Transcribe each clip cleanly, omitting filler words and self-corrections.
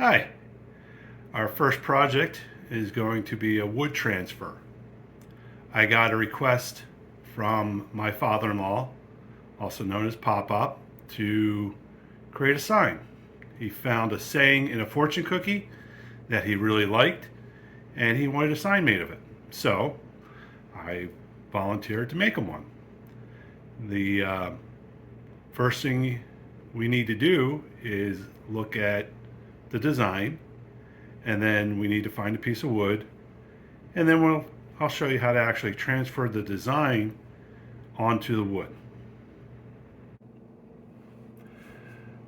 Hi, our first project is going to be a wood transfer. I got a request from my father-in-law, also known as Pop-Up, to create a sign. He found a saying in a fortune cookie that he really liked, and he wanted a sign made of it. So I volunteered to make him one. The first thing we need to do is look at the design, and then we need to find a piece of wood, and then I'll show you how to actually transfer the design onto the wood.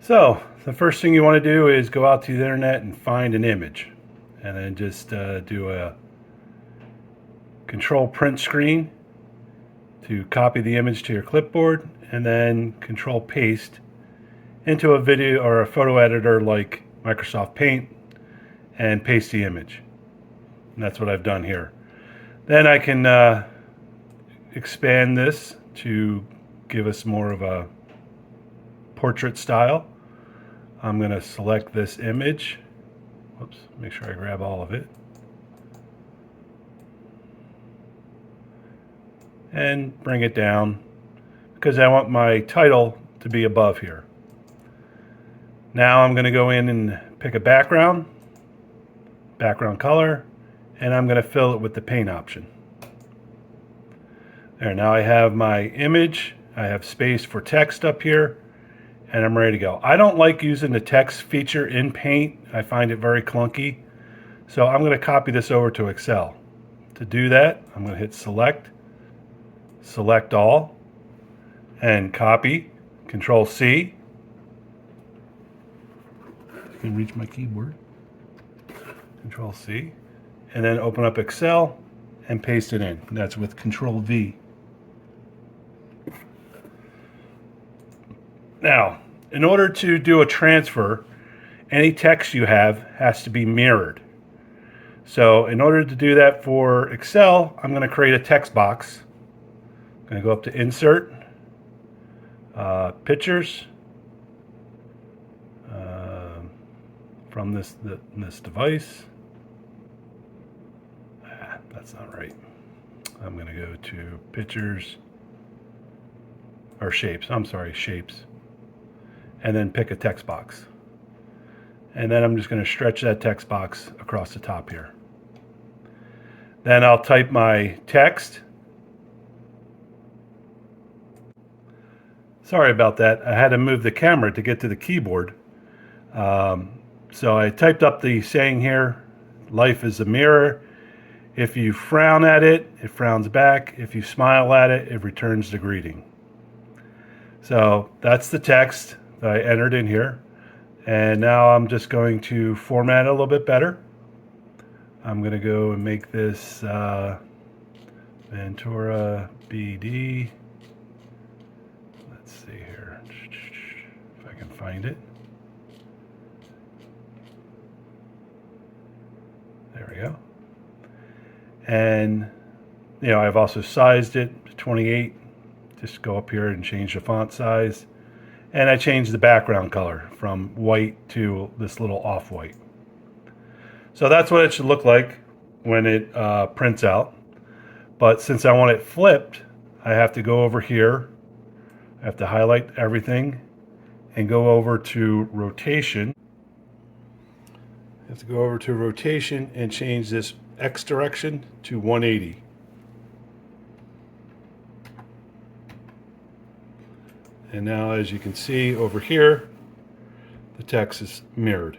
So the first thing you want to do is go out to the internet and find an image, and then just do a control print screen to copy the image to your clipboard, and then control paste into a video or a photo editor like Microsoft Paint and paste the image. And that's what I've done here. Then I can expand this to give us more of a portrait style. I'm going to select this image. Whoops, make sure I grab all of it. And bring it down because I want my title to be above here. Now I'm going to go in and pick a background color, and I'm going to fill it with the paint option. There, now I have my image. I have space for text up here, and I'm ready to go. I don't like using the text feature in Paint. I find it very clunky. So I'm going to copy this over to Excel. To do that, I'm going to hit select all, and copy, Control C. I can reach my keyboard. Control C, and then open up Excel and paste it in. That's with Control V. Now, in order to do a transfer, any text you have has to be mirrored. So in order to do that for Excel, I'm going to create a text box. I'm going to go up to Insert, Pictures, from this device. That's not right. I'm going to go to Pictures, or Shapes. I'm sorry, Shapes. And then pick a text box. And then I'm just going to stretch that text box across the top here. Then I'll type my text. Sorry about that. I had to move the camera to get to the keyboard. So I typed up the saying here, life is a mirror. If you frown at it, it frowns back. If you smile at it, it returns the greeting. So that's the text that I entered in here. And now I'm just going to format it a little bit better. I'm going to go and make this Ventura BD. Let's see here, if I can find it. There we go. And I've also sized it to 28. Just go up here and change the font size. And I changed the background color from white to this little off-white. So that's what it should look like when it prints out. But since I want it flipped, I have to go over here. I have to highlight everything and go over to rotation. I have to go over to rotation and change this X direction to 180. And now, as you can see over here, the text is mirrored.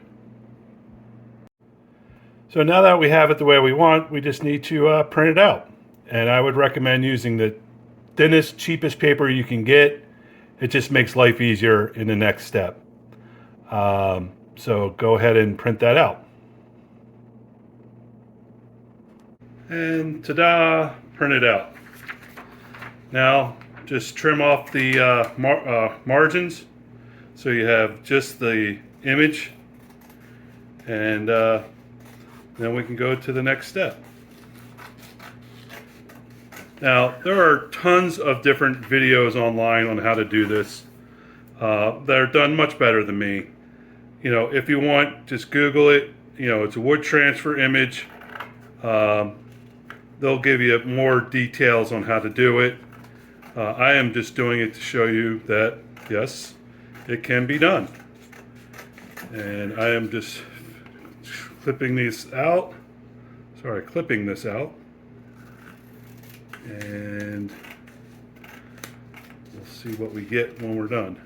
So now that we have it the way we want, we just need to print it out. And I would recommend using the thinnest, cheapest paper you can get. It just makes life easier in the next step. So go ahead and print that out. And ta-da, print it out. Now just trim off the margins so you have just the image, and then we can go to the next step. Now there are tons of different videos online on how to do this that are done much better than me. if you want, just Google it. It's a wood transfer image. They'll give you more details on how to do it. I am just doing it to show you that, yes, it can be done. And I am just clipping this out. And we'll see what we get when we're done.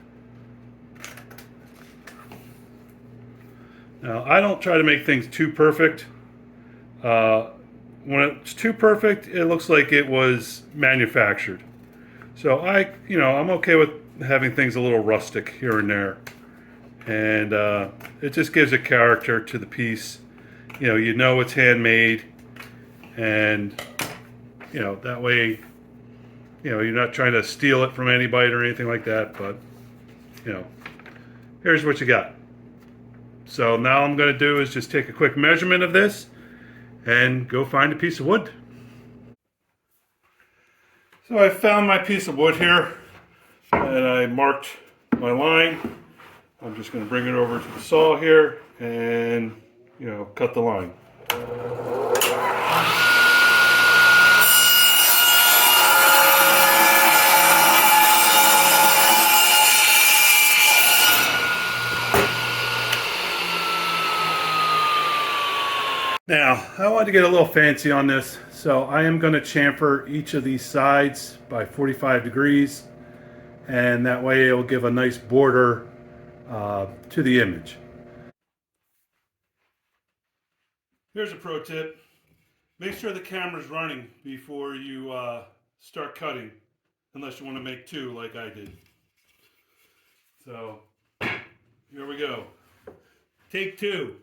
Now, I don't try to make things too perfect. When it's too perfect, it looks like it was manufactured. So I'm okay with having things a little rustic here and there. And it just gives a character to the piece. You know it's handmade. And, that way, you're not trying to steal it from anybody or anything like that. But, here's what you got. So now I'm going to do is just take a quick measurement of this and go find a piece of wood. So I found my piece of wood here and I marked my line. I'm just going to bring it over to the saw here and, cut the line. Now, I wanted to get a little fancy on this, so I am going to chamfer each of these sides by 45 degrees, and that way it will give a nice border to the image. Here's a pro tip. Make sure the camera's running before you start cutting, unless you want to make two like I did. So, here we go. Take two.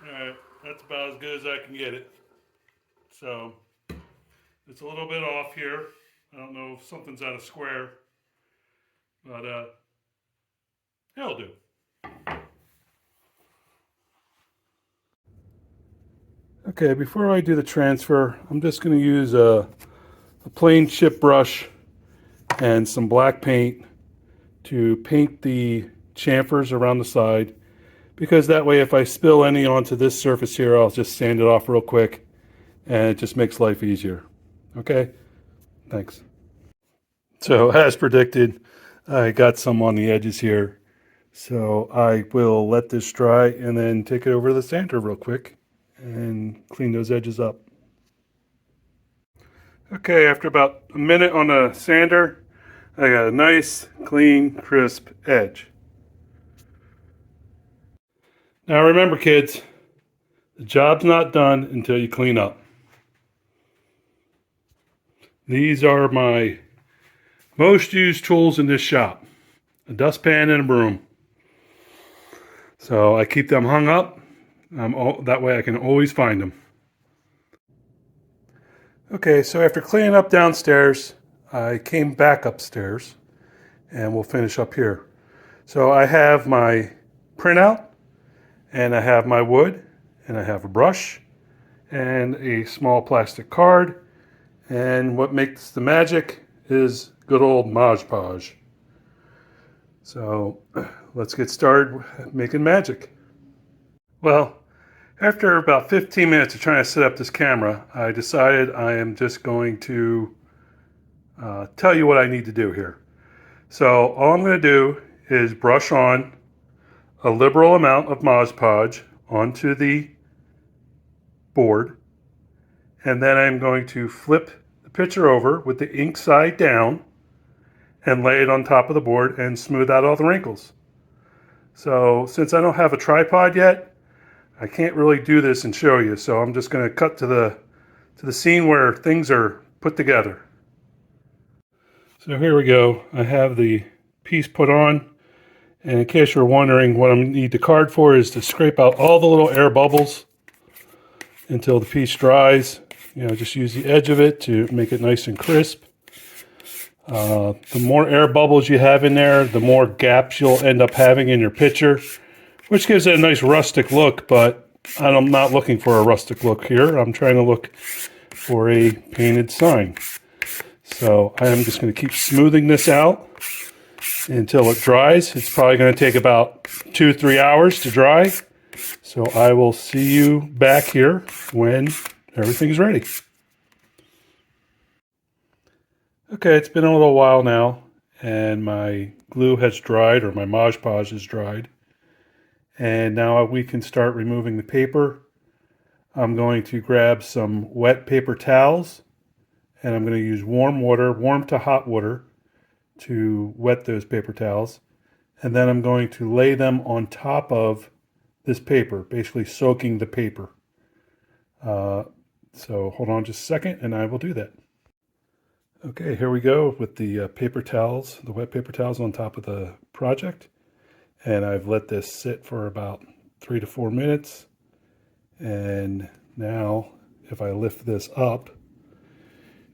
Alright, that's about as good as I can get it. So, it's a little bit off here. I don't know if something's out of square, but it'll do. Okay, before I do the transfer, I'm just going to use a plain chip brush and some black paint to paint the chamfers around the side, because that way if I spill any onto this surface here, I'll just sand it off real quick and it just makes life easier. Okay, thanks. So as predicted, I got some on the edges here, so I will let this dry and then take it over to the sander real quick and clean those edges up. Okay, after about a minute on the sander, I got a nice, clean, crisp edge. Now remember, kids, the job's not done until you clean up. These are my most used tools in this shop: a dustpan and a broom. So I keep them hung up. That way I can always find them. Okay, so after cleaning up downstairs, I came back upstairs and we'll finish up here. So I have my printout And I have my wood, and I have a brush, and a small plastic card. And what makes the magic is good old Mod Podge. So let's get started making magic. Well, after about 15 minutes of trying to set up this camera, I decided I am just going to tell you what I need to do here. So all I'm going to do is brush on a liberal amount of Mod Podge onto the board, and then I'm going to flip the picture over with the ink side down and lay it on top of the board and smooth out all the wrinkles. So since I don't have a tripod yet, I can't really do this and show you, so I'm just going to cut to the scene where things are put together. So here we go. I have the piece put on, and in case you're wondering, what I need the card for is to scrape out all the little air bubbles until the piece dries. You know, just use the edge of it to make it nice and crisp. The more air bubbles you have in there, the more gaps you'll end up having in your picture, which gives it a nice rustic look, but I'm not looking for a rustic look here. I'm trying to look for a painted sign. So I am just going to keep smoothing this out until it dries. It's probably going to take about 2-3 hours to dry. So I will see you back here when everything's ready. Okay, it's been a little while now, and my glue has dried, or my Mod Podge has dried. And now we can start removing the paper. I'm going to grab some wet paper towels, and I'm going to use warm water, warm to hot water, to wet those paper towels. And then I'm going to lay them on top of this paper, basically soaking the paper. So hold on just a second, and I will do that. Okay, here we go with the paper towels, the wet paper towels on top of the project. And I've let this sit for about 3 to 4 minutes. And now, if I lift this up,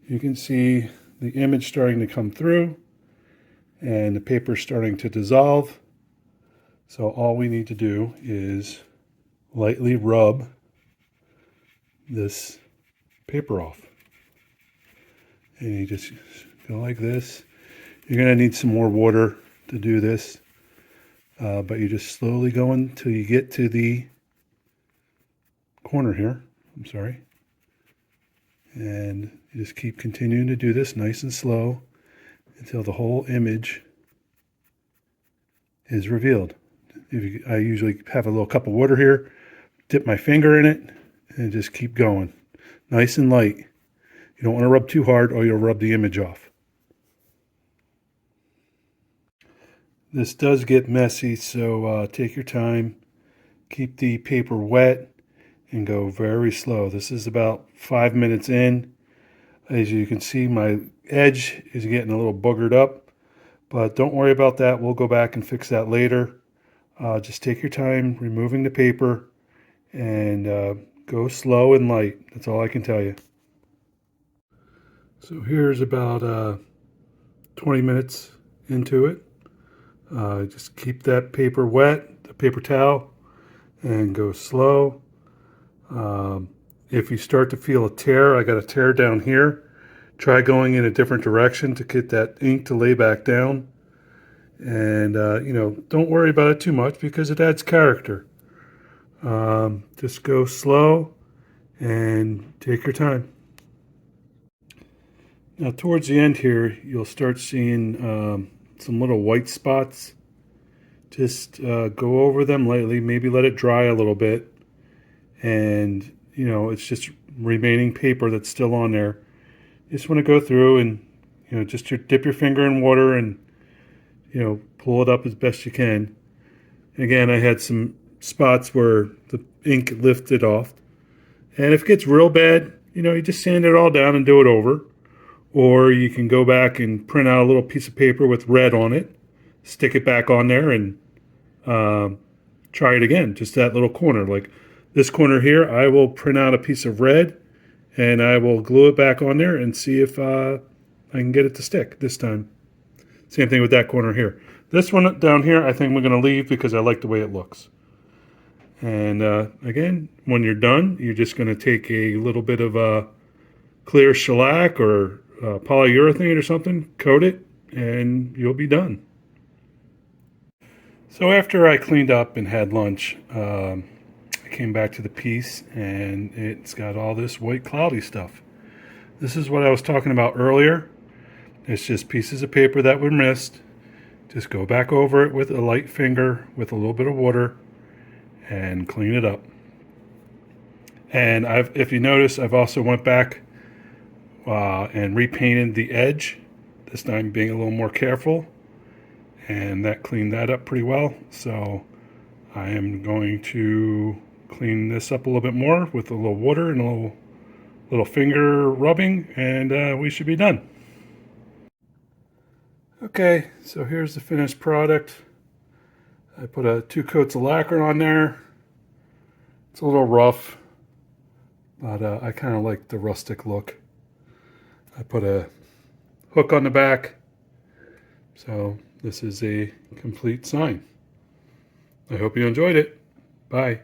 you can see the image starting to come through and the paper starting to dissolve. So all we need to do is lightly rub this paper off. And you just go like this. You're going to need some more water to do this. But you just slowly go until you get to the corner here. I'm sorry. And you just keep continuing to do this nice and slow until the whole image is revealed. I usually have a little cup of water here, dip my finger in it, and just keep going. Nice and light. You don't want to rub too hard or you'll rub the image off. This does get messy, so take your time. Keep the paper wet and go very slow. This is about 5 minutes in. As you can see, my edge is getting a little boogered up, but don't worry about that. We'll go back and fix that later. Just take your time removing the paper and go slow and light. That's all I can tell you. So here's about 20 minutes into it. Just keep that paper wet, the paper towel, and go slow. If you start to feel a tear, I got a tear down here. Try going in a different direction to get that ink to lay back down. And, don't worry about it too much because it adds character. Just go slow and take your time. Now, towards the end here, you'll start seeing some little white spots. Just go over them lightly, maybe let it dry a little bit. And, it's just remaining paper that's still on there. You just want to go through and, just dip your finger in water and, pull it up as best you can. Again, I had some spots where the ink lifted off. And if it gets real bad, you just sand it all down and do it over. Or you can go back and print out a little piece of paper with red on it, stick it back on there, and try it again, just that little corner. Like this corner here, I will print out a piece of red, and I will glue it back on there and see if I can get it to stick this time. Same thing with that corner here. This one down here, I think we're going to leave because I like the way it looks. And again, when you're done, you're just going to take a little bit of clear shellac or polyurethane or something, coat it, and you'll be done. So after I cleaned up and had lunch, I came back to the piece and it's got all this white cloudy stuff. This is what I was talking about earlier. It's just pieces of paper that were missed. Just go back over it with a light finger with a little bit of water and clean it up. And if you notice, I've also went back and repainted the edge, this time being a little more careful, and that cleaned that up pretty well. So I am going to clean this up a little bit more with a little water and a little finger rubbing, and we should be done. Okay, so here's the finished product. I put 2 coats of lacquer on there. It's a little rough, but I kind of like the rustic look. I put a hook on the back, so this is a complete sign. I hope you enjoyed it. Bye.